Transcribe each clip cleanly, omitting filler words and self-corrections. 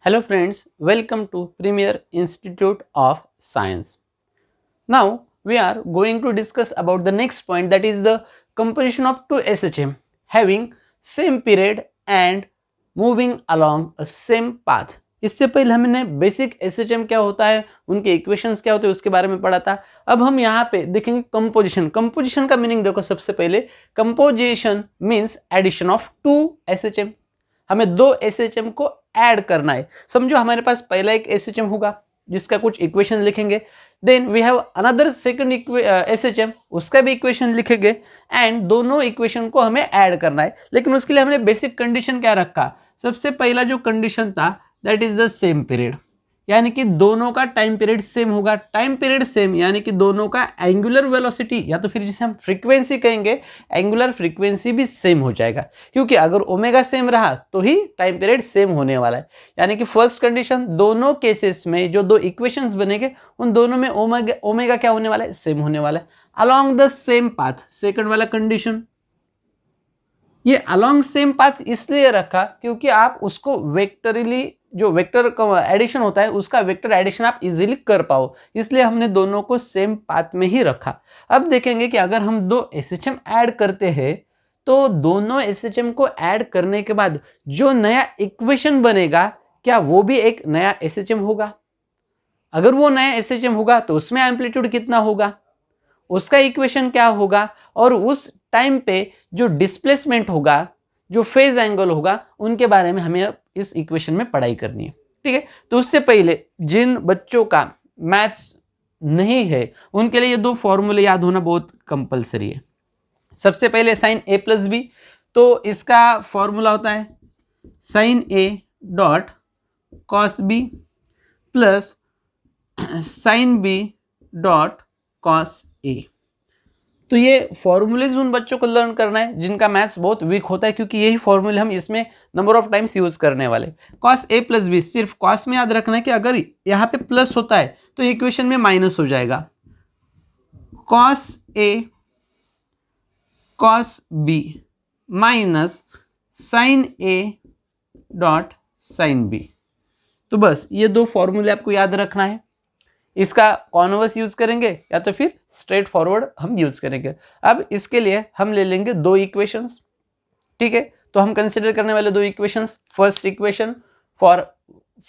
Hello friends, welcome to Premier Institute of Science. Now we are going to discuss about the next point, that is the composition of two SHM having same period and moving along a same path. इससे पहले हमने basic SHM क्या होता है, उनके equations क्या होते हैं उसके बारे में पढ़ा था। अब हम यहाँ पे देखेंगे कंपोजिशन। कंपोजिशन का मीनिंग देखो, सबसे पहले composition means addition of two SHM। हमें दो SHM को ऐड करना है। समझो हमारे पास पहला एक SHM होगा जिसका कुछ इक्वेशन लिखेंगे, then we have another second SHM, उसका भी इक्वेशन लिखेंगे एंड दोनों इक्वेशन को हमें ऐड करना है। लेकिन उसके लिए हमने बेसिक कंडीशन क्या रखा, सबसे पहला जो कंडीशन था that is the same period, यानी कि दोनों का टाइम पीरियड सेम होगा। टाइम पीरियड सेम यानी कि दोनों का एंगुलर वेलोसिटी या तो फिर जिसे हम फ्रीक्वेंसी कहेंगे, एंगुलर फ्रीक्वेंसी भी सेम हो जाएगा, क्योंकि अगर ओमेगा सेम रहा तो ही टाइम पीरियड सेम होने वाला है। यानी कि फर्स्ट कंडीशन, दोनों केसेस में जो दो इक्वेशंस बनेंगे उन दोनों में ओमेगा क्या होने वाला है, सेम होने वाला है। Along the same path, second वाला कंडीशन। ये अलॉन्ग सेम पाथ इसलिए रखा क्योंकि आप उसको वेक्टरली, जो वेक्टर एडिशन होता है उसका वेक्टर एडिशन आप इजीली कर पाओ, इसलिए हमने दोनों को सेम पाथ में ही रखा। अब देखेंगे कि अगर हम दो SHM ऐड करते हैं तो दोनों SHM को ऐड करने के बाद जो नया इक्वेशन बनेगा क्या वो भी एक नया SHM होगा? अगर वो नया SHM होगा तो उसमें एम्पलीट्यूड कितना होगा, उसका इक्वेशन क्या होगा, और उस टाइम पे जो डिस्प्लेसमेंट होगा, जो फेज एंगल होगा, उनके बारे में हमें इस इक्वेशन में पढ़ाई करनी है। ठीक है, तो उससे पहले जिन बच्चों का मैथ्स नहीं है उनके लिए ये दो फॉर्मूले याद होना बहुत कंपलसरी है। सबसे पहले साइन A प्लस बी, तो इसका फॉर्मूला होता है sine A dot cos B plus sine B dot cos A. तो ये फॉर्मूलेज उन बच्चों को लर्न करना है जिनका मैथ्स बहुत वीक होता है, क्योंकि यही फॉर्मूले हम इसमें नंबर ऑफ टाइम्स यूज करने वाले। कॉस A प्लस बी, सिर्फ कॉस में याद रखना है कि अगर यहाँ पे प्लस होता है तो इक्वेशन में माइनस हो जाएगा। Cos A cos B minus sine A dot sine B। तो बस ये दो फॉर्मूले आपको याद रखना है। इसका कॉन्वर्स यूज करेंगे या तो फिर स्ट्रेट फॉरवर्ड हम यूज करेंगे। अब इसके लिए हम ले लेंगे दो इक्वेशंस। ठीक है, तो हम कंसिडर करने वाले दो equations, first equation for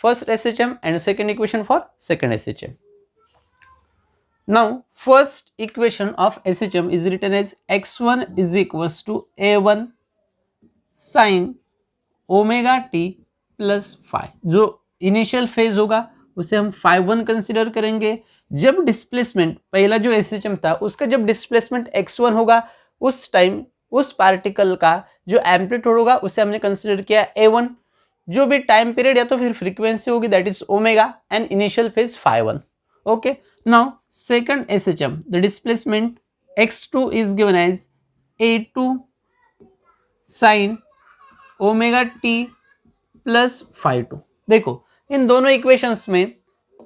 first SHM and second equation for second SHM। Now first equation of SHM is written as x1 is equals to a1 sine omega T plus phi. जो initial phase होगा उसे हम phi1 consider करेंगे। जब displacement, पहला जो SHM था उसका जब डिस्प्लेसमेंट x1 होगा उस टाइम उस पार्टिकल का जो एम्पलीट्यूड होगा उसे हमने कंसिडर किया a1। जो भी टाइम पीरियड या तो फिर फ्रीक्वेंसी होगी that is omega and initial phase phi1। Okay, now second SHM, the displacement x2 is given as a2 sine omega T plus phi2। देखो इन दोनों इक्वेशंस में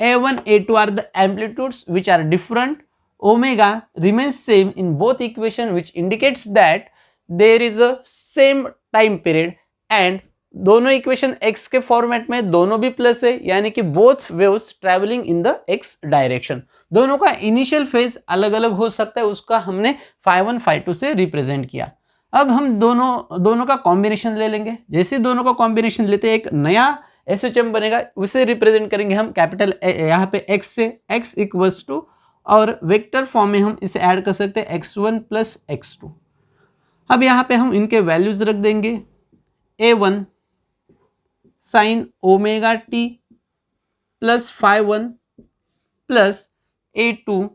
a1 a2 are the amplitudes which are different, omega remains same in both equation which indicates that there is a same time period and दोनों equation x के format में दोनों भी plus है, यानी कि both waves travelling in the x direction. दोनों का इनिशियल फेज अलग अलग हो सकता है, उसका हमने phi1 phi2 से रिप्रेजेंट किया। अब हम दोनों का कॉम्बिनेशन ले लेंगे। जैसे दोनों का कॉम्बिनेशन लेते हैं एक नया SHM बनेगा, उसे रिप्रेजेंट करेंगे हम कैपिटल यहाँ पे x से, x इक्वल्स टू, और वेक्टर फॉर्म में हम इसे ऐड कर सकते हैं x1 प्लस x2। अब यहाँ पे हम इनके वैल्यूज रख देंगे, a1 sine omega T plus phi1 plus a2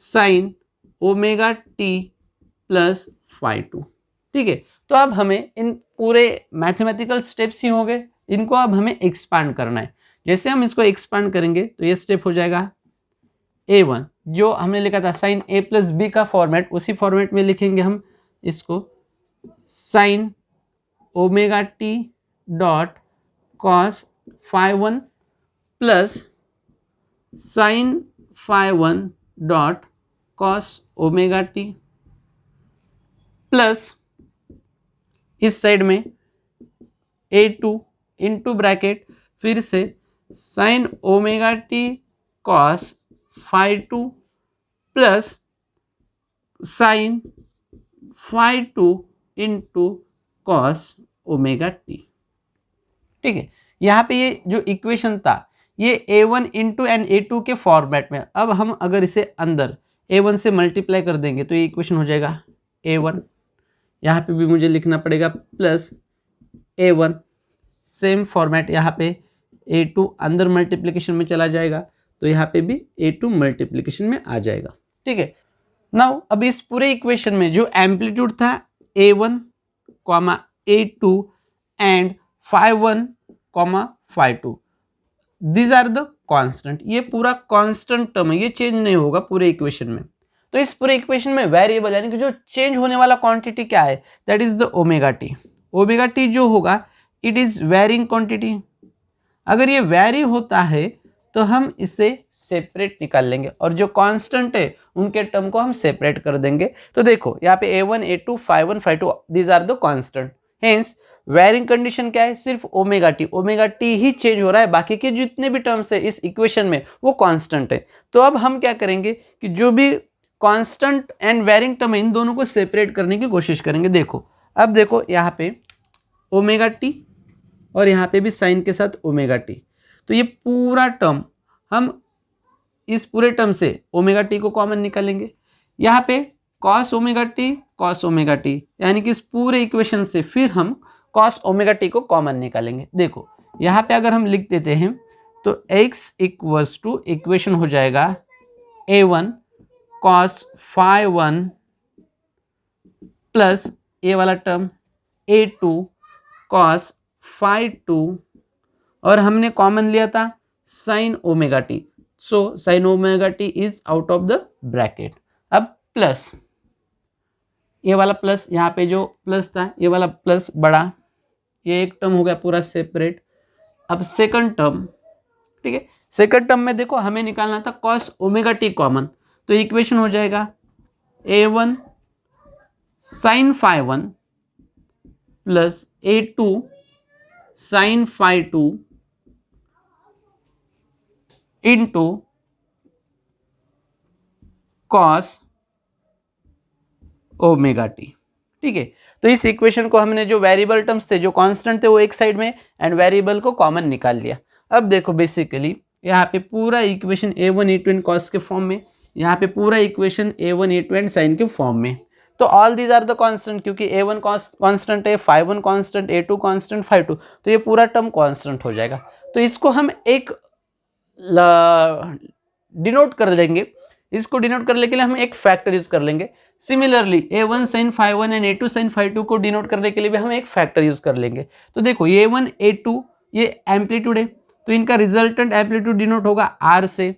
sine omega T plus phi2। ठीक है, तो अब हमें इन पूरे मैथमेटिकल स्टेप्स ही होंगे, इनको अब हमें एक्सपांड करना है। जैसे हम इसको एक्सपांड करेंगे तो ये स्टेप हो जाएगा a1, जो हमने लिखा था साइन A प्लस बी का फॉर्मेट, उसी फॉर्मेट में लिखेंगे हम इसको sine omega T dot cos phi1 plus sine phi1 dot cos omega T plus इस साइड में a2 इंटू ब्रैकेट फिर से sine omega T cos phi two plus sine phi two into cos omega T. ठीक है, यहाँ पे ये जो इक्वेशन था ये a1 इंटू एंड a2 के फॉर्मेट में। अब हम अगर इसे अंदर a1 से मल्टीप्लाई कर देंगे तो ये इक्वेशन हो जाएगा a1, यहाँ पे भी मुझे लिखना पड़ेगा प्लस a1, सेम फॉर्मेट यहाँ पे a2 अंदर मल्टीप्लिकेशन में चला जाएगा तो यहाँ पे भी a2 मल्टीप्लिकेशन में आ जाएगा। ठीक है, नाउ अब इस पूरे इक्वेशन में जो एम्पलीट्यूड था a1, a2 and phi1, phi2, these are the constant. ये पूरा कांस्टेंट टर्म है, ये चेंज नहीं होगा पूरे इक्वेशन में। तो इस पूरे इक्वेशन में वेरिएबल यानी कि जो चेंज होने वाला क्वांटिटी क्या है, that is the omega T. Omega T जो होगा इट इज वेरिंग क्वांटिटी। अगर ये वेरी होता है तो हम इसे सेपरेट निकाल लेंगे और जो कांस्टेंट है उनके टर्म को हम सेपरेट कर देंगे। तो देखो यहाँ पे a1, a2, phi1, phi2 these are the constant. Hence varying condition क्या है, सिर्फ ओमेगा टी ही चेंज हो रहा है, बाकी के जितने भी टर्म्स है इस इक्वेशन में वो कांस्टेंट है। तो अब हम क्या करेंगे कि जो भी कांस्टेंट एंड वेरिंग टर्म है इन दोनों को सेपरेट करने की कोशिश करेंगे। देखो अब देखो यहाँ पे ओमेगा टी और यहाँ पे भी साइन के साथ ओमेगा टी, तो ये पूरा टर्म हम इस पूरे टर्म से ओमेगा टी को कॉमन निकालेंगे। यहाँ पे कॉस ओमेगा टी यानी कि इस पूरे इक्वेशन से फिर हम कॉस ओमेगा टी को कॉमन निकालेंगे। देखो यहाँ पे अगर हम लिख देते हैं तो x इक्वल्स टू इक्वेशन हो जाएगा a1 cos phi one plus A वाला term a2 cos phi to और हमने कॉमन लिया था sign omega T, so sine omega T is out of the bracket. अब प्लस ये वाला प्लस, यहाँ पे जो प्लस था ये वाला प्लस बड़ा, ये एक टर्म हो गया पूरा सेपरेट। अब सेकंड टर्म, ठीक है, सेकंड टर्म में देखो हमें निकालना था कॉस ओमेगा टी कॉमन, तो इक्वेशन हो जाएगा a1 sine phi one plus a2 sine phi two into cos omega T. ठीक है, तो इस इक्वेशन को हमने जो वेरिएबल टर्म्स थे जो कांस्टेंट थे वो एक साइड में एंड वेरिएबल को कॉमन निकाल लिया। अब देखो बेसिकली यहाँ पे पूरा equation a1 a2 and cos के फॉर्म में, यहाँ पे पूरा equation a1 a2 and sine के फॉर्म में। तो all these are the constant, क्योंकि a1 कांस्टेंट है, phi1 constant, a2 constant, phi2, तो ये पूरा टर्म कांस्टेंट हो जाएगा। तो इसको हम एक डिनोट कर देंगे, इसको डिनोट करने के लिए हम एक फैक्टर यूज कर लेंगे। Similarly a1 sin phi1 and a2 sin phi2 को डिनोट करने के लिए भी हम एक फैक्टर यूज कर लेंगे। तो देखो a1 a2 ये एम्पलीट्यूड है तो इनका रिजल्टेंट एम्पलीट्यूड डिनोट होगा r से,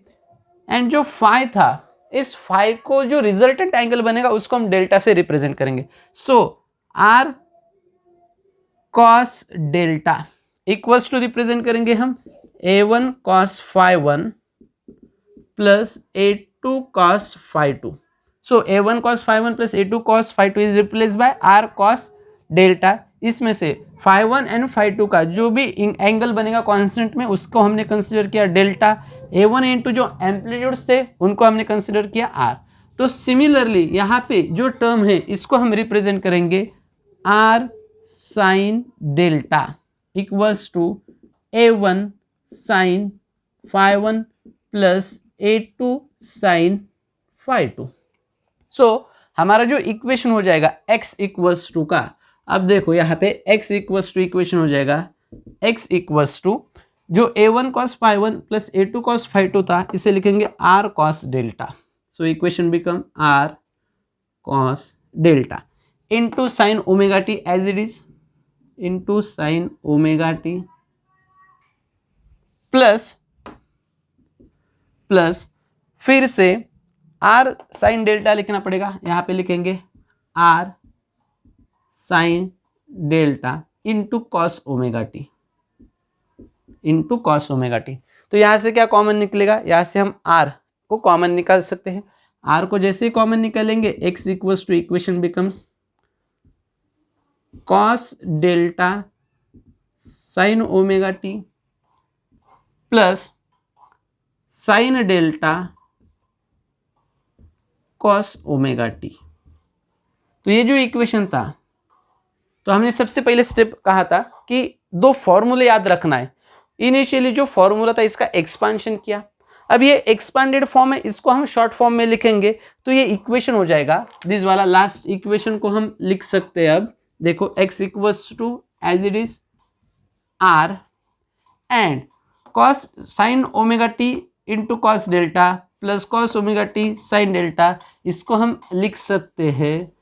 एंड जो फाई था इस फाई को जो रिजल्टेंट एंगल बनेगा उसको हम डेल्टा से रिप्रेजेंट करेंगे। So r cos delta equals to represent करेंगे हम a1 cos phi1 plus a2 cos phi2। So a1 cos phi1 plus a2 cos phi2 is replace by r cos delta. इसमें से phi1 and phi2 का जो भी angle बनेगा constant में उसको हमने कंसीडर किया डेल्टा, a1 a2 जो एम्पलीट्यूड्स थे उनको हमने कंसीडर किया r। तो सिमिलरली यहाँ पे जो टर्म है इसको हम रिप्रेजेंट करेंगे r sine delta equals to a1 sine phi1 plus a2 sine phi2। So हमारा जो इक्वेशन हो जाएगा x इक्वल्स टू का, अब देखो यहाँ पे x इक्वल्स टू इक्वेशन हो जाएगा x इक्वल्स टू जो a1 cos phi1 plus a2 cos phi2 था इसे लिखेंगे r cos delta. So equation become r cos delta into sine omega T as it is, into sine omega T plus फिर से r sine delta लिखना पड़ेगा, यहाँ पे लिखेंगे r sine delta into cos omega T, into cos omega T. तो यहाँ से क्या कॉमन निकलेगा, यहाँ से हम r को कॉमन निकाल सकते हैं। r को जैसे ही कॉमन निकालेंगे x equals to equation becomes cos delta sine omega T plus sine delta cos omega T. तो ये जो इक्वेशन था, तो हमने सबसे पहले स्टेप कहा था कि दो फॉर्मूले याद रखना है। इनिशियली जो फॉर्मूला था इसका एक्सपांशन किया, अब ये एक्सपांडेड फॉर्म है, इसको हम शॉर्ट फॉर्म में लिखेंगे तो ये इक्वेशन हो जाएगा। दिस वाला लास्ट इक्वेशन को हम लिख सकते हैं। अब देखो x equals to as it is r and cos sine omega T into cos delta plus cos omega T sine delta, इसको हम लिख सकते हैं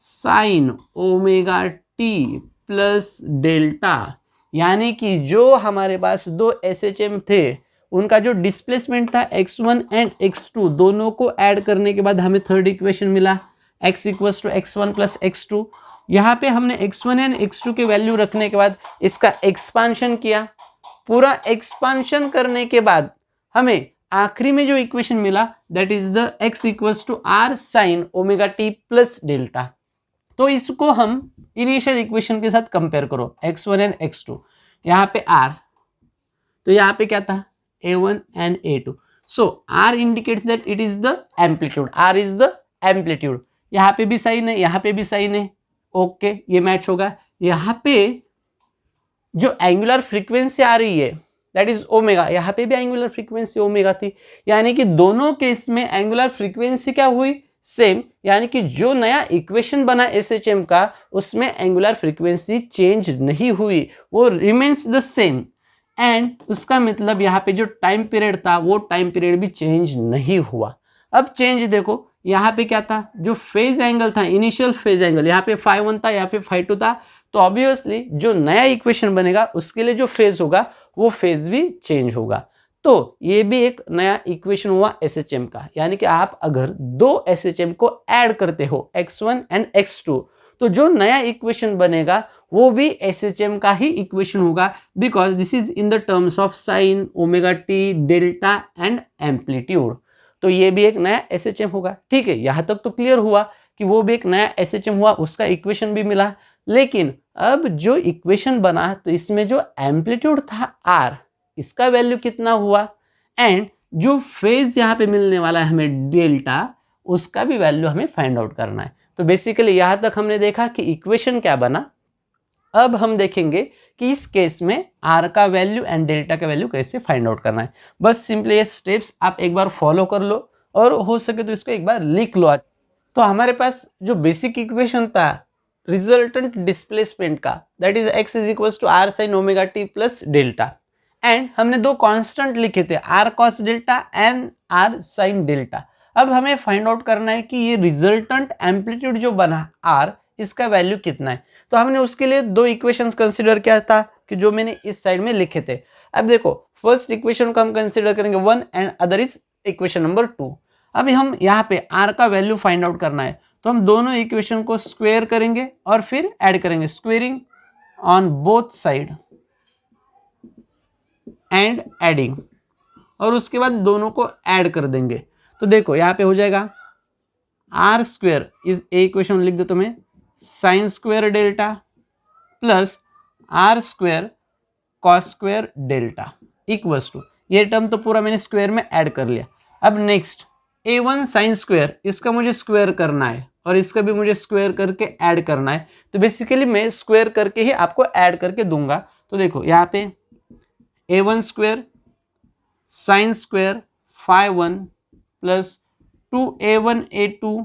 sine omega T plus delta. यानी कि जो हमारे पास दो SHM थे उनका जो डिस्प्लेसमेंट था x1 एंड x2 दोनों को ऐड करने के बाद हमें थर्ड इक्वेशन मिला x equals to x1 plus x2। यहाँ पे हमने x1 एंड x2 के वैल्यू रखने के बाद इसका एक्सपांशन किया। पूरा एक्सपांशन करने के बाद हमें आखिरी में जो इक्वेशन मिला that is the x equals to r sine omega T plus delta. तो इसको हम इनिशियल इक्वेशन के साथ कंपेयर करो x1 एंड x2। यहाँ पे r, तो यहाँ पे क्या था a1 and a2। So r indicates that it is the amplitude, r is the amplitude. यहाँ पे भी साइन है, यहाँ पे भी साइन है, ओके ये मैच होगा। यहाँ पे जो एंगुलर फ्रीक्वेंसी आ रही है दैट इज ओमेगा, यहाँ पे भी एंगुलर फ्रीक्वेंसी ओमेगा थी, यानी कि दोनों केस में एंगुलर फ्रीक्वेंसी क्या हुई सेम। यानी कि जो नया इक्वेशन बना SHM का उसमें एंगुलर फ्रीक्वेंसी चेंज नहीं हुई, वो रिमेन्स द सेम। एंड उसका मतलब यहाँ पे जो टाइम पीरियड था वो टाइम पीरियड भी चेंज नहीं हुआ। अब चेंज देखो, यहाँ पे क्या था, जो फेज एंगल था इनिशियल फेज एंगल यहाँ पे φ1 था, यहाँ पे φ2 था, तो ऑब्वियसली जो नया इक्वेशन बनेगा उसके लिए जो फेज होगा वो फेज भी चेंज होगा। तो ये भी एक नया इक्वेशन हुआ SHM का। यानी कि आप अगर दो SHM को ऐड करते हो x1 एंड x2 तो जो नया इक्वेशन बनेगा वो भी SHM का ही इक्वेशन होगा, because this is in the terms of sine omega T delta and amplitude. तो ये भी एक नया SHM होगा। ठीक है, यहाँ तक तो क्लियर हुआ कि वो भी एक नया SHM हुआ, उसका इक्वेशन भी मिला। लेकिन अब जो इक्वेशन बना तो इसमें जो एम्पलीट्यूड था r, इसका वैल्यू कितना हुआ, एंड जो फेज यहाँ पे मिलने वाला है हमें डेल्टा, उसका भी वैल्यू हमें फाइंड आउट करना है। तो बेसिकली यहाँ तक हमने देखा कि इक्वेशन क्या बना। अब हम देखेंगे कि इस केस में r का वैल्यू एंड डेल्टा का वैल्यू कैसे फाइंड आउट करना है। बस सिंपली ये स्टेप्स आप एक बार फॉलो कर लो और हो सके तो इसको एक बार लिख लो। तो हमारे पास जो बेसिक इक्वेशन था रिजल्टेंट डिस्प्लेसमेंट का that is x is equals to r sine omega T plus delta, and हमने दो कांस्टेंट लिखे थे r cos delta and r sin delta. अब हमें फाइंड आउट करना है कि ये रिजल्टेंट एम्पलीट्यूड जो बना r, इसका वैल्यू कितना है। तो हमने उसके लिए दो इक्वेशंस कंसीडर किया था कि जो मैंने इस साइड में लिखे थे। अब देखो फर्स्ट इक्वेशन को हम कंसीडर करेंगे 1 and other is equation number 2। अभी हम यहाँ पे r का वैल्यू फाइंड आउट करना है, तो हम दोनों इक्वेशन को स्क्वायर करेंगे और फिर ऐड करेंगे, squaring on both side and adding, और उसके बाद दोनों को ऐड कर देंगे। तो देखो यहाँ पे हो जाएगा r square is a equation लिख दो तुम्हें sine square delta plus r square cos square delta equals to, ये टर्म तो पूरा मैंने स्क्वायर में ऐड कर लिया। अब नेक्स्ट a1 साइन स्क्वायर, इसका मुझे स्क्वायर करना है और इसका भी मुझे स्क्वायर करके ऐड करना है। तो बेसिकली मैं स्क्वायर करके ही आपको ऐड करके दूंगा। तो देखो यहाँ पे a1 square sine square φ1 plus 2a1 a2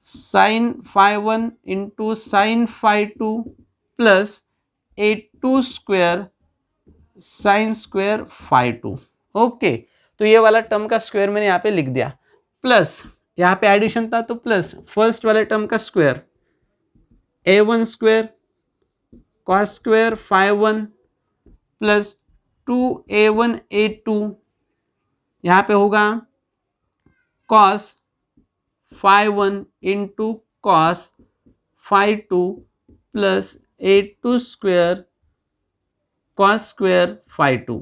sine φ1 into sine φ2 plus a2 square sine square φ2। Okay, तो ये वाला टर्म का स्क्वायर मैंने यहाँ पे लिख दिया, प्लस यहाँ पे एडिशन था तो प्लस फर्स्ट वाले टर्म का square a1 square cos square φ1 plus 2a1 a2, यहाँ पे होगा cos φ1 into cos φ2 plus a2 square cos square φ2।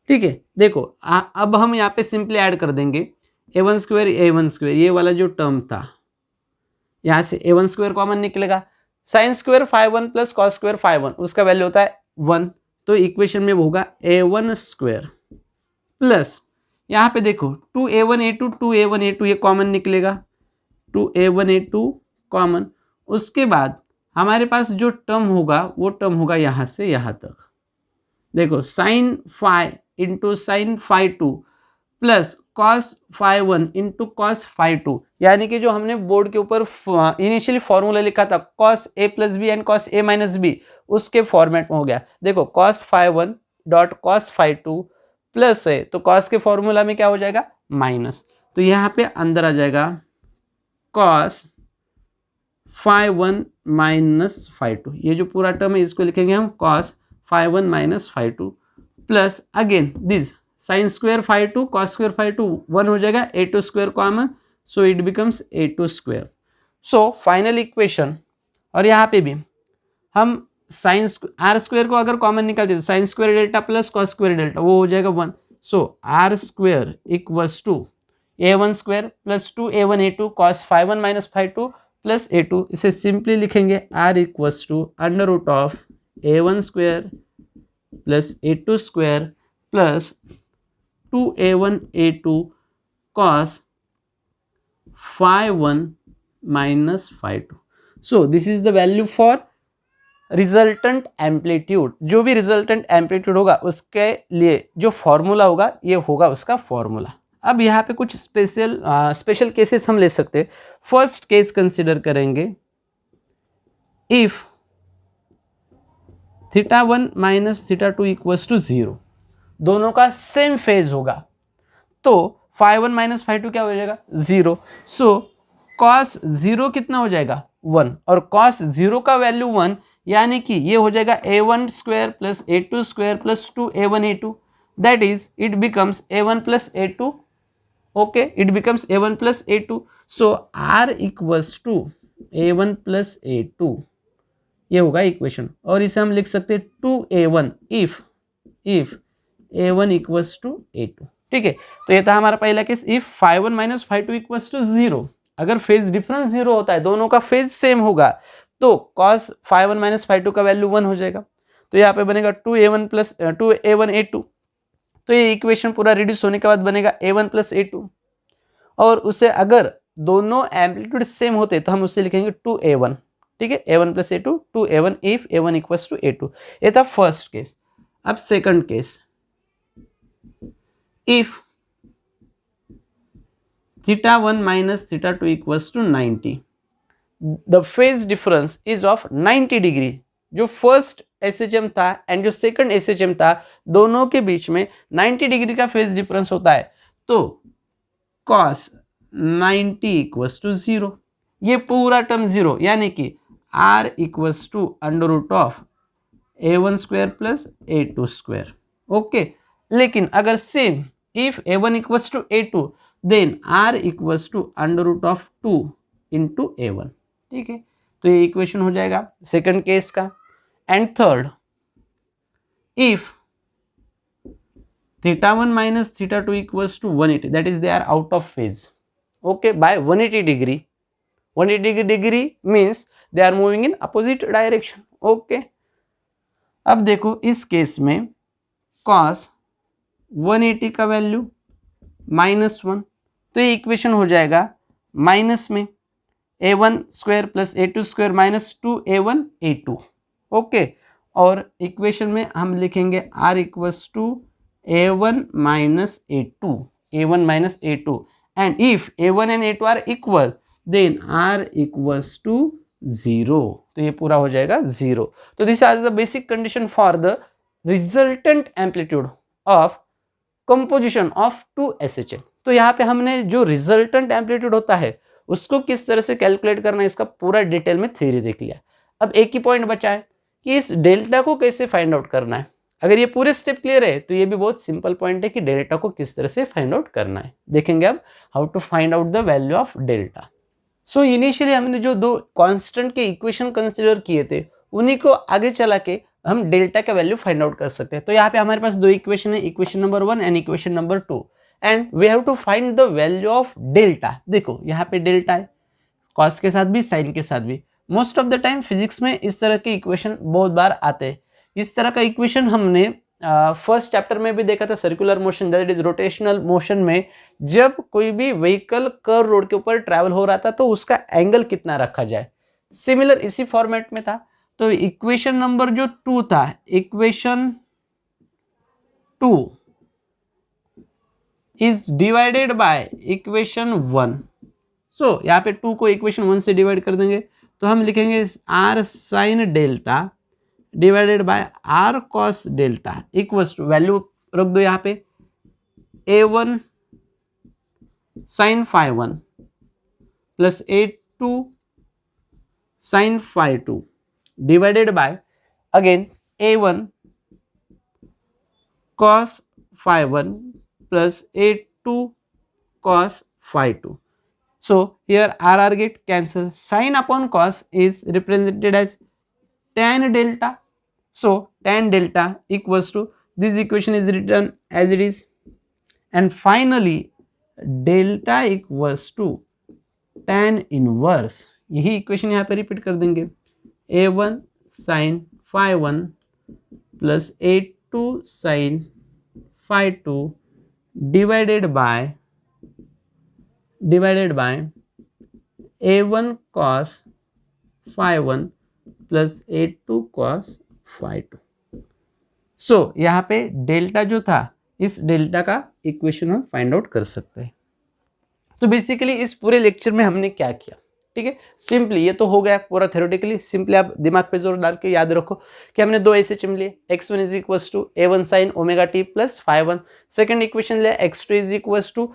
ठीक है, देखो अब हम यहाँ पे सिंपली ऐड कर देंगे a1 स्क्वायर ये वाला जो टर्म था, यहाँ से a1 स्क्वायर कॉमन निकलेगा, sign square five one plus cos square five one, उसका वैल्यू होता है 1, तो इक्वेशन में होगा a1 स्क्वायर प्लस यहाँ पे देखो 2a1 a2 2a1 a2 ये कॉमन निकलेगा, 2a1 a2 कॉमन, उसके बाद हमारे पास जो टर्म होगा वो टर्म होगा यहाँ से यहाँ तक, देखो sine phi into sine phi two plus cos phi one into cos phi two, यानी कि जो हमने बोर्ड के ऊपर इनिशियली फॉर्मूला लिखा था cos A plus B and cos A minus B, उसके फॉर्मेट में हो गया। देखो cos phi one dot cos phi two plus है तो कॉस के फॉर्मूला में क्या हो जाएगा माइनस, तो यहाँ पे अंदर आ जाएगा cos phi one minus phi two, ये जो पूरा टर्म है इसको लिखेंगे हम cos phi one minus phi two plus again this sine square phi two cos square phi two 1 हो जाएगा, A two square common, so it becomes A two square. So final equation, और यहाँ पे भी हम साइन आर स्क्वायर को अगर common निकालते तो sine square delta plus cos square delta वो हो जाएगा 1, so R square equals to a1 square plus 2a1 a2 cos phi one minus phi two plus a2, इसे सिंपली लिखेंगे r equals to under root of a1 square plus a2 square plus 2a1 a2 cos phi 1 minus phi 2. So this is the value for resultant amplitude. जो भी resultant amplitude होगा उसके लिए जो formula होगा ये होगा उसका फॉर्मूला। अब यहाँ पे कुछ स्पेशल केसेस हम ले सकते हैं। फर्स्ट केस कंसिडर करेंगे, if theta one minus theta two equals to 0, दोनों का सेम फेज होगा तो phi one minus phi two क्या हो जाएगा 0, सो कॉस 0 कितना हो जाएगा 1, और कॉस 0 का वैल्यू 1, यानी कि ये हो जाएगा a1 square plus a2 square plus 2a1 a2, that is it becomes a1 plus a2, okay, it becomes a1 plus a2, so r equals to a1 plus a2, ये होगा इक्वेशन। और इसे हम लिख सकते हैं 2a1 if a1 equals to a2, ठीक है। तो ये था हमारा पहला case, if phi one minus phi two equals to 0, अगर फेज डिफरेंस 0 होता है, दोनों का फेज सेम होगा तो cos phi one minus phi two का वैल्यू 1 हो जाएगा, तो यहाँ पे बनेगा 2a1 प्लस 2a1 a2, तो ये इक्वेशन पूरा रिड्यूस होने के बाद बनेगा a1 प्लस a2, और उसे अगर दोनों एम्पलीट्यूड सेम होते तो हम उसे लिखेंगे 2a1, ठीक है, a1 plus a2 2a1 if a1 equals to a2। ये था फर्स्ट केस। अब second case, if theta one minus theta two equals to 90, the phase difference is of 90 degree. जो फर्स्ट एसएचएम था एंड जो second SHM था, दोनों के बीच में 90 डिग्री का फेज डिफरेंस होता है, तो cos 90 इक्वल्स टू 0, ये पूरा टर्म 0, यानी कि r equals to under root of a1 square plus a2 square, okay. लेकिन अगर same if a1 equals to a2 then r equals to under root of 2 into a1, ठीक है। तो ये इक्वेशन हो जाएगा सेकंड केस का। And third, if theta one minus theta two equals to 180, that is they are out of phase, okay, by 180 degree. 180 degree means they are moving in opposite direction, okay. अब देखो इस case में cos 180 का value -1, तो ये equation हो जाएगा minus में a1 square plus a2 square minus 2a1 a2, okay. और इक्वेशन में हम लिखेंगे r equals to a1 minus a2 and if a1 and a2 are equal then r equals to 0, तो ये पूरा हो जाएगा 0। तो this is the basic condition for the resultant amplitude of composition of 2 SHM। तो यहाँ पे हमने जो रिजल्टेंट एम्पलीट्यूड होता है उसको किस तरह से कैलकुलेट करना है, इसका पूरा डिटेल में थ्योरी देख लिया। अब एक ही पॉइंट बचा है कि इस डेल्टा को कैसे फाइंड आउट करना है। अगर ये पूरे स्टेप क्लियर है तो ये भी बहुत सिंपल पॉइंट है कि डेल्टा को किस तरह से फाइंड आउट करना है। देखेंगे अब how to find out the value of delta. So initially हमने जो दो कांस्टेंट के इक्वेशन कंसिडर किए थे उन्हीं को आगे चला के हम डेल्टा का वैल्यू फाइंड आउट कर सकते हैं। तो यहाँ पे हमारे पास दो इक्वेशन है, equation number 1 and equation number 2, and we have to find the value of delta. देखो यहाँ पे डेल्टा है, कॉस के साथ भी साइन के साथ भी, most of the time physics में इस तरह के इक्वेशन बहुत बार आते हैं। इस तरह का इक्वेशन हमने फर्स्ट चैप्टर में भी देखा था, circular motion that is rotational motion में जब कोई भी व्हीकल कर्व रोड के ऊपर ट्रैवल हो रहा था तो उसका एंगल कितना रखा जाए, सिमिलर इसी फॉर्मेट में था। तो इक्वेशन नंबर जो 2 था, equation 2 is divided by equation 1। सो यहाँ पे 2 को इक्वेशन 1 से डिवाइड कर देंगे तो हम लिखेंगे r sine delta divided by r cos delta equals to, value रख दो यहाँ पे, a1 sine phi 1 plus a2 sine phi 2 divided by again a1 cos phi 1 plus a2 cos phi 2. So here r get cancelled. Sin upon cos is represented as tan delta. So tan delta equals to, this equation is written as it is, and finally delta equals to tan inverse. यही equation यहाँ पे repeat कर देंगे, a1 sin phi 1 plus a2 sin phi 2 divided by a1 cos phi 1 plus a2 cos phi 2. सो यहाँ पे delta जो था, इस डेल्टा का इक्वेशन हम फाइंड आउट कर सकते हैं। तो बेसिकली इस पूरे लेक्चर में हमने क्या किया, ठीक है, सिंपली ये तो हो गया पूरा थ्योरेटिकली। सिंपली आप दिमाग पे जोर डाल के याद रखो कि हमने दो एसएचएम लिए, x1 is equals to a1 sine omega T plus phi 1, second equation लिया x2 is equals to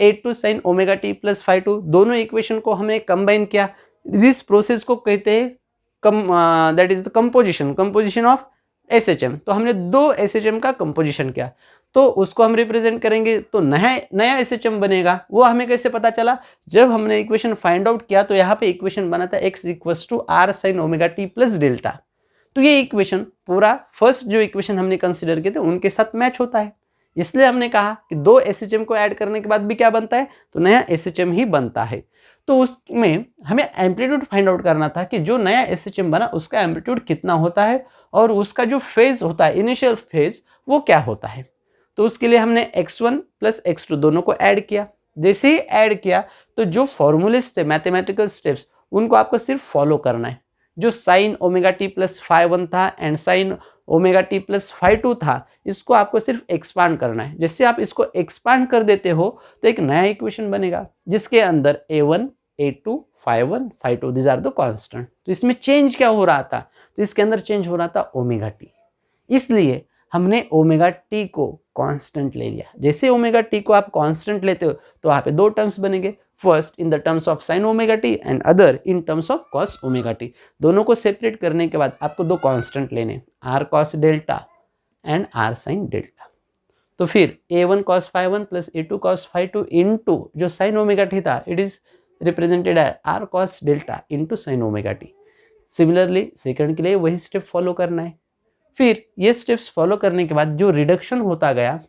a2 sine omega T plus phi 2। दोनों इक्वेशन को हमने कंबाइन किया। दिस प्रोसेस को कहते हैं that is the composition of SHM. तो हमने दो एसएचएम का कंपोजिशन किया, तो उसको हम रिप्रेजेंट करेंगे, तो नया एसएचएम बनेगा। वो हमें कैसे पता चला, जब हमने इक्वेशन फाइंड आउट किया तो यहाँ पे इक्वेशन बना था x equals to r sine omega T plus delta. तो ये इक्वेशन पूरा फर्स्ट जो इक्वेशन हमने कंसिडर किए थे उनके साथ मैच होता है, इसलिए हमने कहा कि दो एसएचएम को ऐड करने के बाद भी क्या बनता है, तो नया एसएचएम ही बनता है। तो उसमें हमें एम्पलीट्यूड फाइंड आउट करना था कि जो नया एसएचएम बना उसका एम्पलीट्यूड कितना होता है और उसका जो फेज होता है, इनिशियल फेज, वो क्या होता है। तो उसके लिए हमने x1 प्लस x2 दोनों को ऐड किया। जैसे ही ऐड किया तो जो फॉर्मूलेस थे, मैथमेटिकल स्टेप्स, उनको आपको सिर्फ फॉलो करना है। जो sine omega T plus phi 1 था and sine omega T plus phi 2 था, इसको आपको सिर्फ एक्सपांड करना है। जैसे आप इसको एक्सपांड कर देते हो तो एक नया इक्वेशन बनेगा जिसके अंदर a1 a2 phi 1 phi 2 this are the constant. तो इसमें चेंज क्या हो रहा था, तो इसके अंदर चेंज हो रहा था ओमेगा टी, इसलिए हमने ओमेगा टी को कांस्टेंट ले लिया। जैसे ओमेगा टी को आप कांस्टेंट लेते हो तो वहाँ पे दो टर्म्स बनेंगे, first in the terms of sine omega T and other in terms of cos omega T. दोनों को सेपरेट करने के बाद आपको दो कांस्टेंट लेने, r cos delta and r sine delta. तो फिर a1 cos phi 1 plus a2 cos phi 2 into जो साइन ओमेगा टी था, इट इज रिप्रेजेंटेड है r cos delta into sine omega t. Similarly second के लिए वही step follow करना है। फिर ये स्टेप्स फॉलो करने के बाद जो रिडक्शन होता गया,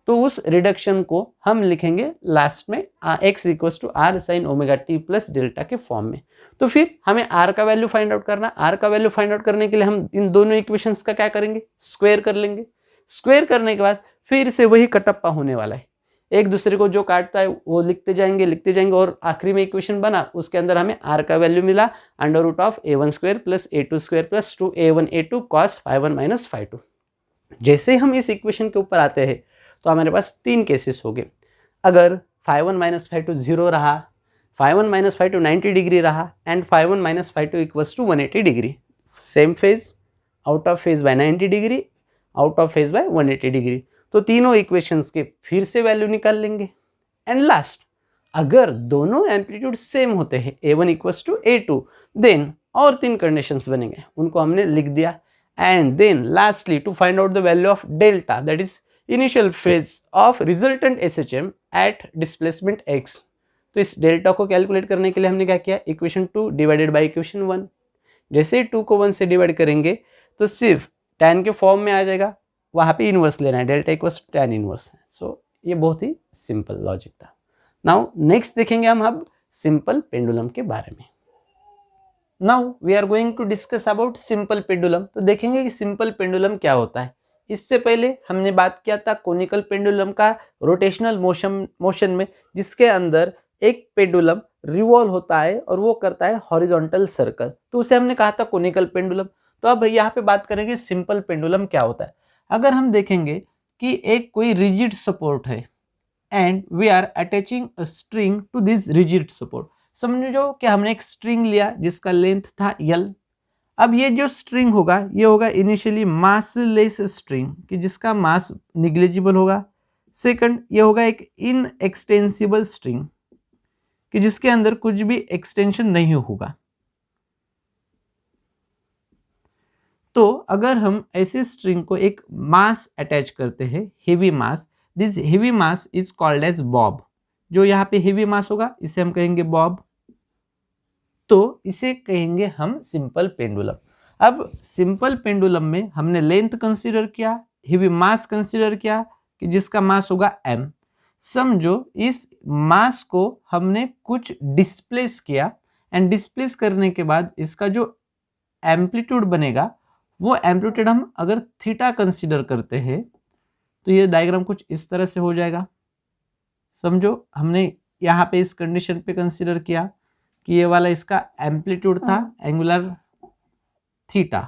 तो उस रिडक्शन को हम लिखेंगे लास्ट में x equals to r sine omega T plus delta के फॉर्म में। तो फिर हमें r का वैल्यू फाइंड आउट करना। r का वैल्यू फाइंड आउट करने के लिए हम इन दोनों इक्वेशंस का क्या करेंगे, स्क्वायर कर लेंगे। स्क्वायर करने के बाद फिर से वही कटप्पा होने वाला है, एक दूसरे को जो काटता है वो लिखते जाएंगे और आखिरी में इक्वेशन बना, उसके अंदर हमें r का वैल्यू मिला under root of a1 square plus a2 square plus 2a1 a2 cos phi 1 minus phi 2। जैसे हम इस इक्वेशन के ऊपर आते हैं तो हमारे पास तीन केसेस हो गए। अगर phi 1 माइनस phi 2 0 रहा, phi 1 माइनस phi 2 90 डिग्री रहा and phi 1 minus phi 2 equals to 180 degree, same phase, out of phase by 90 degree, out of phase by 180 degree, तो तीनों इक्वेशंस के फिर से वैल्यू निकाल लेंगे। एंड लास्ट, अगर दोनों एम्पलीट्यूड सेम होते हैं a1 equals to a2, then और तीन कंडीशंस बनेंगे, उनको हमने लिख दिया। And then lastly to find out the value of delta, that is initial phase of resultant SHM at displacement x। तो इस डेल्टा को कैलकुलेट करने के लिए हमने क्या किया, इक्वेशन 2 डिवाइडेड बाय इक्वेशन 1। जैसे 2 को 1 से डिवाइड करेंगे तो सिर्फ tan के फॉर्म में आ जाएगा, वहाँ पे इनवर्स लेना है, डेल्टा इक्वल्स tan इनवर्स है। सो ये बहुत ही सिंपल लॉजिक था। नाउ नेक्स्ट देखेंगे हम अब सिंपल पेंडुलम के बारे में। Now we are going to discuss about simple pendulum. तो देखेंगे कि सिंपल पेंडुलम क्या होता है। इससे पहले हमने बात किया था कोनिकल पेंडुलम का रोटेशनल मोशन में, जिसके अंदर एक पेंडुलम रिवॉल्व होता है और वो करता है हॉरिजॉन्टल सर्कल, तो उसे हमने कहा था कोनिकल पेंडुलम। तो अब यहाँ पे बात करेंगे सिंपल पेंडुलम क्या होता है। अगर हम देखेंगे कि एक कोई रिजिड सपोर्ट है and we are attaching a string to this rigid support. समझो कि हमने एक स्ट्रिंग लिया जिसका लेंथ था L। अब ये जो स्ट्रिंग होगा ये होगा इनिशियली मासलेस स्ट्रिंग कि जिसका मास निग्लिजिबल होगा। सेकंड ये होगा एक इनएक्सटेंसिबल स्ट्रिंग कि जिसके अंदर कुछ भी एक्सटेंशन नहीं होगा। तो अगर हम ऐसे स्ट्रिंग को एक मास अटैच करते हैं, heavy mass, this heavy mass is called as bob. जो यहाँ पे हेवी मास होगा इसे हम कहेंगे बॉब, तो इसे कहेंगे हम सिंपल पेंडुलम। अब सिंपल पेंडुलम में हमने लेंथ कंसीडर किया, हेवी मास कंसीडर किया कि जिसका मास होगा m। समझो इस मास को हमने कुछ डिस्प्लेस किया एंड डिस्प्लेस करने के बाद इसका जो एम्पलीट्यूड बनेगा वो एम्पलीट्यूड हम अगर थीटा कंसीडर करते हैं तो ये डायग्राम कुछ इस तरह से हो जाएगा। समझो हमने यहाँ पे इस कंडीशन पे कंसीडर किया कि ये वाला इसका एम्पलीट्यूड था एंगुलर थीटा,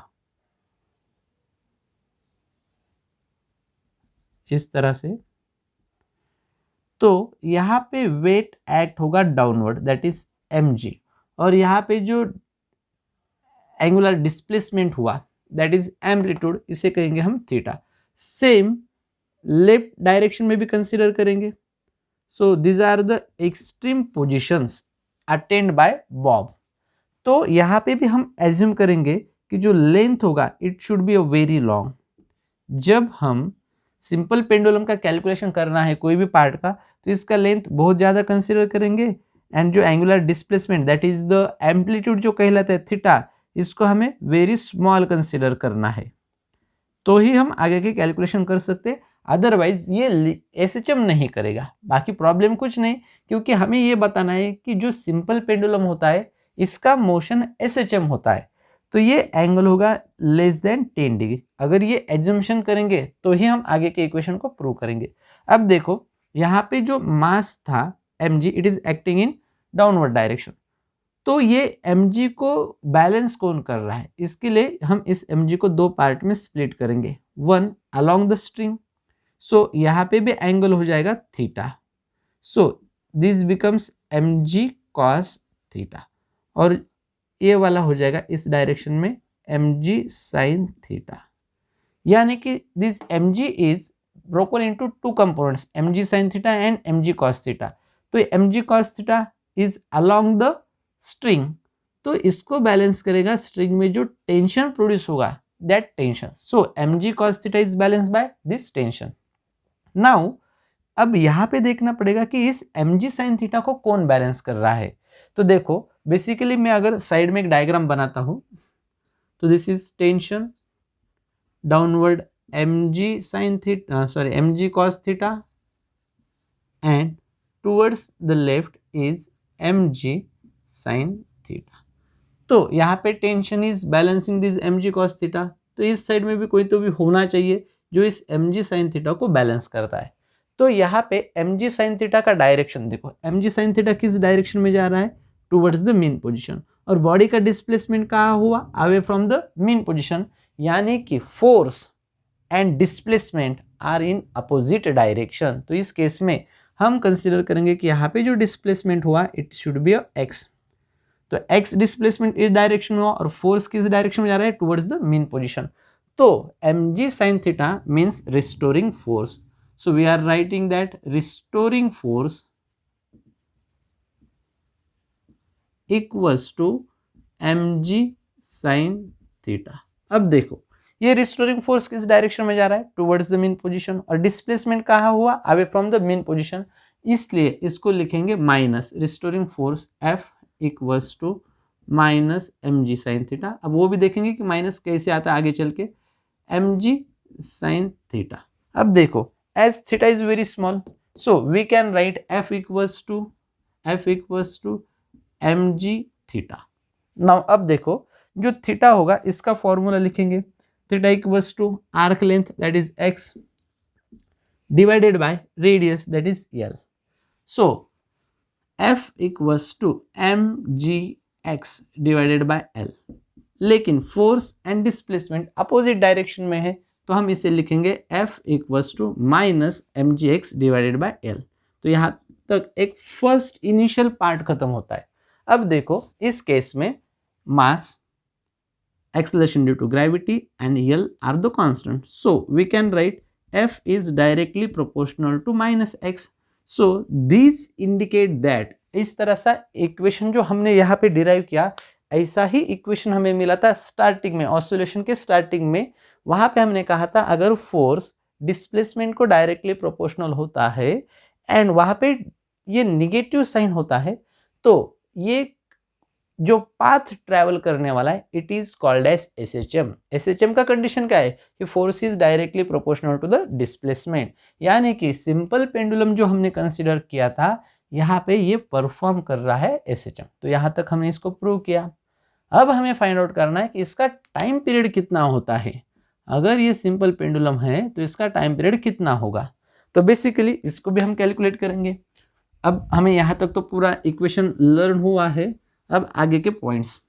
इस तरह से। तो यहाँ पे वेट एक्ट होगा डाउनवर्ड, दैट इज mg, और यहाँ पे जो एंगुलर डिस्प्लेसमेंट हुआ दैट इज एम्पलीट्यूड, इसे कहेंगे हम थीटा। सेम लेफ्ट डायरेक्शन में भी कंसीडर करेंगे। So these are the extreme positions attend by bob. तो यहाँ पे भी हम एज्यूम करेंगे कि जो लेंथ होगा it should be a very long. जब हम सिंपल पेंडुलम का कैलकुलेशन करना है कोई भी पार्ट का, तो इसका लेंथ बहुत ज़्यादा कंसीडर करेंगे एंड जो angular displacement that is the amplitude जो कहलाता है थीटा, इसको हमें वेरी स्मॉल कंसीडर करना है, तो ही हम आगे की कैलकुलेशन कर सकते हैं। अदरवाइज ये एसएचएम नहीं करेगा। बाकी प्रॉब्लम कुछ नहीं, क्योंकि हमें ये बताना है कि जो सिंपल पेंडुलम होता है इसका मोशन एसएचएम होता है, तो ये एंगल होगा लेस देन 10 डिग्री। अगर ये एज्यूम्पशन करेंगे तो ही हम आगे के इक्वेशन को प्रूव करेंगे। अब देखो यहाँ पे जो मास था mg, it is acting in downward direction. तो ये mg को बैलेंस कौन कर रहा है, इसके लिए हम इस mg को दो पार्ट में स्प्लिट करेंगे, वन अलोंग द स्ट्रिंग। सो यहाँ पे भी एंगल हो जाएगा theta. So this becomes mg cos theta, और ये वाला हो जाएगा इस डायरेक्शन में mg sin थीटा। यानी कि this mg is broken into two components, mg sin theta and mg cos theta. तो mg cos theta is along the string, तो इसको बैलेंस करेगा स्ट्रिंग में जो टेंशन प्रोड्यूस होगा that tension. So mg cos theta is balance by this tension. Now अब यहाँ पे देखना पड़ेगा कि इस mg sin थीटा को कौन बैलेंस कर रहा है। तो देखो बेसिकली मैं अगर साइड में एक डायग्राम बनाता हूँ, तो this is tension downward mg sin theta, sorry mg cos theta, and towards the left is mg sin theta. तो यहाँ पे tension is balancing this mg cos theta, तो इस साइड में भी कोई तो भी होना चाहिए जो इस mg sin थीटा को बैलेंस करता है। तो यहाँ पे mg sin थीटा का डायरेक्शन देखो, mg sin थीटा किस डायरेक्शन में जा रहा है, टुवर्ड्स द मीन पोजीशन, और बॉडी का डिस्प्लेसमेंट कहाँ हुआ, away from the mean position, यानी कि force and displacement are in opposite direction. तो इस केस में हम कंसिडर करेंगे कि यहाँ पे जो डिस्प्लेसमेंट हुआ इट शुड बी x। तो x डिस्प्लेसमेंट इस डायरेक्शन में हुआ और फोर्स किस डायरेक्शन में जा रहा है, टुवर्ड्स द मीन पोजीशन। तो mg sin theta means restoring force. So we are writing that restoring force equals to mg sin theta. अब देखो ये रिस्टोरिंग फोर्स किस डायरेक्शन में जा रहा है, टुवर्ड्स द मीन पोजीशन, और डिस्प्लेसमेंट कहाँ हुआ, away from the mean position, इसलिए इसको लिखेंगे minus restoring force F equals to minus mg sin theta. अब वो भी देखेंगे कि माइनस कैसे आता है आगे चल के, mg sin थीटा। अब देखो as theta is very small, so we can write F equals to mg theta. Now अब देखो जो थीटा होगा इसका फॉर्मूला लिखेंगे, theta equals to arc length that is x divided by radius that is l. So f equals to mgx divided by l. लेकिन force and displacement opposite direction में है तो हम इसे लिखेंगे f equals to minus mgx divided by l. तो यहाँ तक एक फर्स्ट इनिशियल पार्ट खत्म होता है. अब देखो इस केस में मास, acceleration due to gravity and L are the constant. So we can write F is directly proportional to minus x. So these indicate that इस तरह सा इक्वेशन जो हमने यहाँ पे डिराइव किया, ऐसा ही इक्वेशन हमें मिला था स्टार्टिंग में, ऑसिलेशन के स्टार्टिंग में. वहाँ पे हमने कहा था अगर फोर्स डिस्प्लेसमेंट को डायरेक्टली प्रोपोर्शनल होता है एंड वहाँ पे ये निगेटिव साइन होता है तो ये जो पाथ ट्रैवल करने वाला है it is called as SHM. SHM का कंडीशन क्या है कि force is directly proportional to the displacement. यानी कि सिंपल पेंडुलम जो हमने कंसीडर किया था यहाँ पे ये परफॉर्म कर रहा है SHM. तो यहाँ तक हमने इसको प्रूव किया. अब हमें फाइंड आउट करना है कि इसका टाइम पीरियड कितना होता है. अगर ये सिंपल पेंडुलम है तो इसका टाइम पीरियड कितना होगा. तो बेसिकली इसको भी हम कैलकुलेट करेंगे. अब हमें यहाँ तक तो पूरा इक्वेशन लर्न हुआ है. अब आगे के points,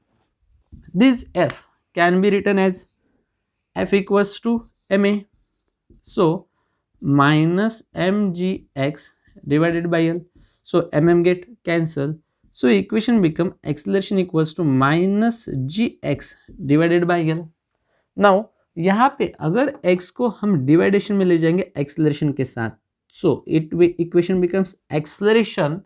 this f can be written as f equals to ma. So minus mgx divided by l. So mm get cancel. So equation become acceleration equals to minus gx divided by l. Now यहाँ पे अगर x को हम डिवाइडेशन में ले जाएंगे acceleration के साथ, so it equation becomes acceleration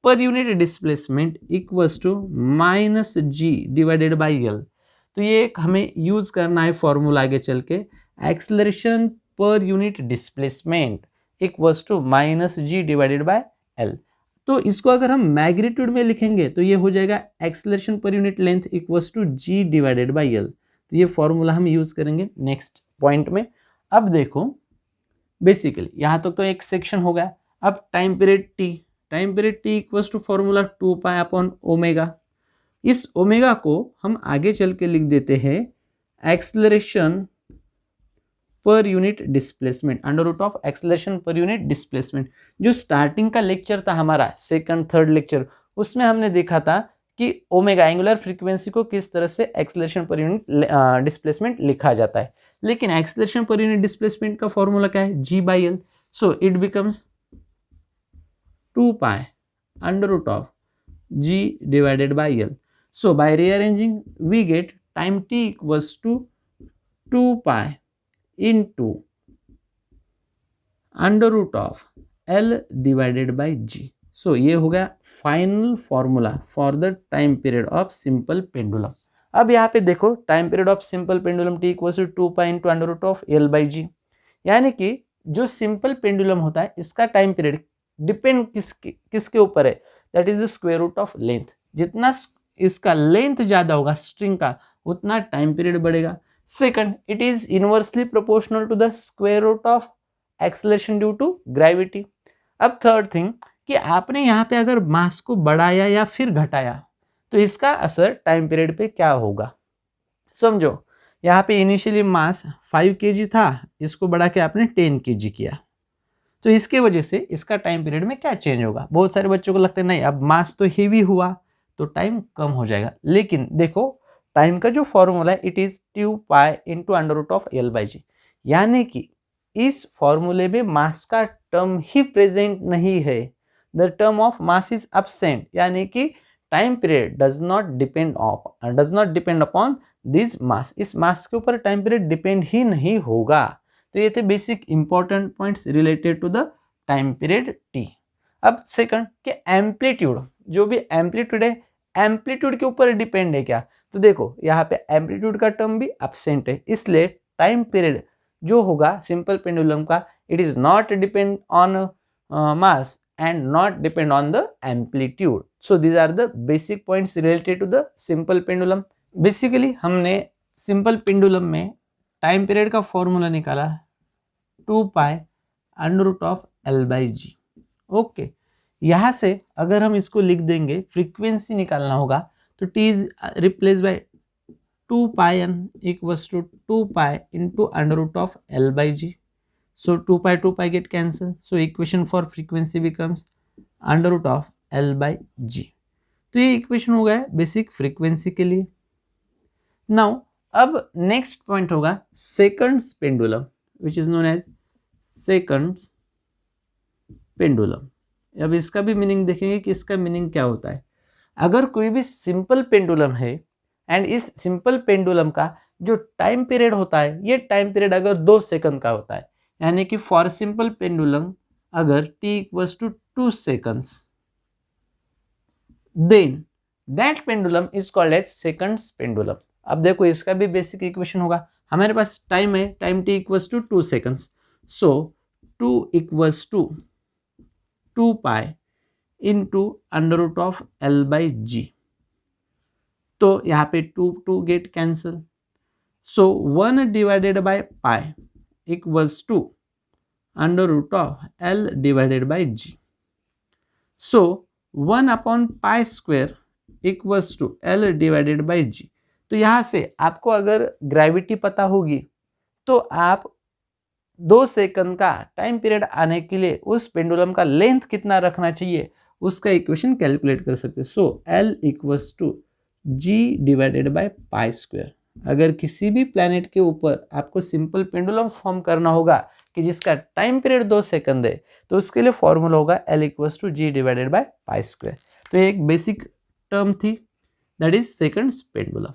per unit displacement equals to minus g divided by l. तो ये एक हमें यूज करना है फॉर्मूला आगे चल के, acceleration per unit displacement equals to minus g divided by l. तो इसको अगर हम मैग्नीट्यूड में लिखेंगे तो ये हो जाएगा acceleration per unit length equals to g divided by l. तो ये फॉर्मूला हम यूज करेंगे नेक्स्ट पॉइंट में. अब देखो बेसिकली यहाँ तक तो एक सेक्शन हो गया. अब time period t, time period t equals to formula 2π upon omega. इस ओमेगा को हम आगे चल के लिख देते हैं acceleration per unit displacement, under root of acceleration per unit displacement. जो स्टार्टिंग का लेक्चर था हमारा सेकंड थर्ड लेक्चर, उसमें हमने देखा था कि ओमेगा एंगुलर फ्रीक्वेंसी को किस तरह से एक्सेलरेशन पर यूनिट डिस्प्लेसमेंट लिखा जाता है. लेकिन एक्सेलरेशन पर यूनिट डिस्प्लेसमेंट का फॉर्मूला क्या है, g by l. So it becomes 2π under root of g divided by l. So by rearranging we get time t equals to 2π into under root of l divided by g. सो ये हो गया final formula for the time period of simple pendulum. अब यहाँ पे देखो time period of simple pendulum t equals to 2π into under root of l by g. यानी कि जो सिंपल पेंडुलम होता है इसका टाइम पीरियड डिपेंड किसके ऊपर है, that is the square root of length. जितना इसका लेंथ ज़्यादा होगा स्ट्रिंग का उतना टाइम पीरियड बढ़ेगा. Second, it is inversely proportional to the square root of acceleration due to gravity. अब थर्ड थिंग कि आपने यहाँ पे अगर मास को बढ़ाया या फिर घटाया तो इसका असर टाइम पीरियड पे क्या होगा. समझो यहाँ पे इनिशियली मास 5 kg था, इसको बढ़ा के आपने 10 kg किया, तो इसके वजह से इसका टाइम पीरियड में क्या चेंज होगा. बहुत सारे बच्चों को लगता है नहीं अब मास तो हेवी हुआ तो टाइम कम हो जाएगा. लेकिन देखो टाइम का जो फॉर्मूला है it is 2π into under root of l by G. यानी कि इस फॉर्मूले में मास का टर्म ही प्रेजेंट नहीं है, the term of mass is absent. यानी कि time period does not depend upon this mass. इस मास के ऊपर टाइम पीरियड डिपेंड ही नहीं होगा. तो ये थे basic important points related to the time period t. अब सेकंड कि एम्पलीट्यूड, जो भी एम्पलीट्यूड है एम्पलीट्यूड के ऊपर डिपेंड है क्या. तो देखो यहाँ पे एम्पलीट्यूड का टर्म भी एब्सेंट है, इसलिए टाइम पीरियड जो होगा सिंपल पेंडुलम का it is not depend on mass and not depend on the amplitude. So these are the basic points related to the simple pendulum. Basically हमने simple pendulum में time period का formula निकाला 2π under root of l by G. Okay, यहाँ से अगर हम इसको लिख देंगे फ्रीक्वेंसी निकालना होगा तो T is replace bye 2 pi n equals to 2 pi into under root of L by G. So 2 pi get cancelled. So equation for frequency becomes under root of L by G. तो ये equation हो गया basic frequency के लिए. Now अब next point होगा seconds pendulum which is known as seconds pendulum. अब इसका भी मीनिंग देखेंगे कि इसका मीनिंग क्या होता है. अगर कोई भी सिंपल पेंडुलम है एंड इस सिंपल पेंडुलम का जो टाइम पीरियड होता है ये टाइम पीरियड अगर 2 सेकंड का होता है, यानी कि फॉर सिंपल पेंडुलम अगर t equals to 2 seconds, then that pendulum is called as seconds pendulum. अब देखो इसका भी बेसिक इक्वेशन होगा. हमारे पास टाइम है, time t equals to 2 seconds. So 2 equals to 2 pi into under root of L by G. तो यहाँ पे 2 get cancel. So 1 divided by pi equals to under root of L divided by ji. So 1 upon pi square equals to L divided by g. तो यहाँ से आपको अगर gravity पता होगी तो आप 2 सेकंड का टाइम पीरियड आने के लिए उस पेंडुलम का लेंथ कितना रखना चाहिए उसका इक्वेशन कैलकुलेट कर सकते हैं. So L equals to G divided by pi square. अगर किसी भी प्लैनेट के ऊपर आपको सिंपल पेंडुलम फॉर्म करना होगा कि जिसका टाइम पीरियड 2 सेकंड है तो उसके लिए फॉर्मूला होगा L equals to G divided by pi square. तो ये एक बेसिक टर्म थी दैट इज सेकंड्स पेंडुलम.